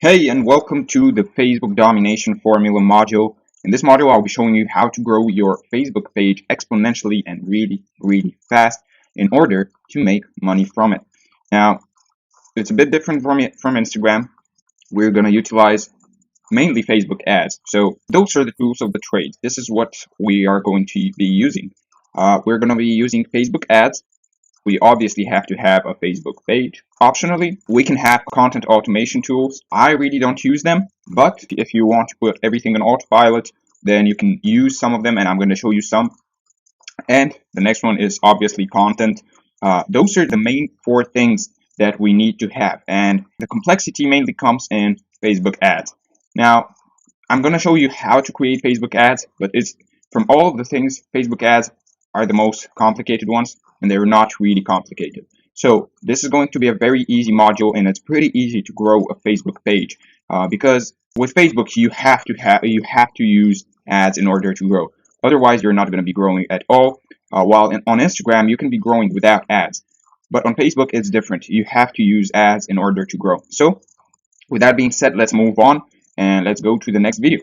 Hey, and welcome to the Facebook Domination Formula module. In this module, I'll be showing you how to grow your Facebook page exponentially and really fast in order to make money from it. Now, it's a bit different from Instagram. We're going to utilize mainly Facebook ads. So those are the tools of the trade. This is what we are going to be using. We're going to be using Facebook ads. We obviously have to have a Facebook page. Optionally, we can have content automation tools. I really don't use them, but if you want to put everything on autopilot, then you can use some of them, and I'm going to show you some. And the next one is obviously content. Those are the main four things that we need to have, and the complexity mainly comes in Facebook ads. Now, I'm going to show you how to create Facebook ads, but it's from all of the things, Facebook ads are the most complicated ones, and they're not really complicated. So this is going to be a very easy module, and it's pretty easy to grow a Facebook page because with Facebook you have to use ads in order to grow. Otherwise, you're not going to be growing at all. On Instagram, you can be growing without ads, but on Facebook, it's different. You have to use ads in order to grow. So with that being said, let's move on and let's go to the next video.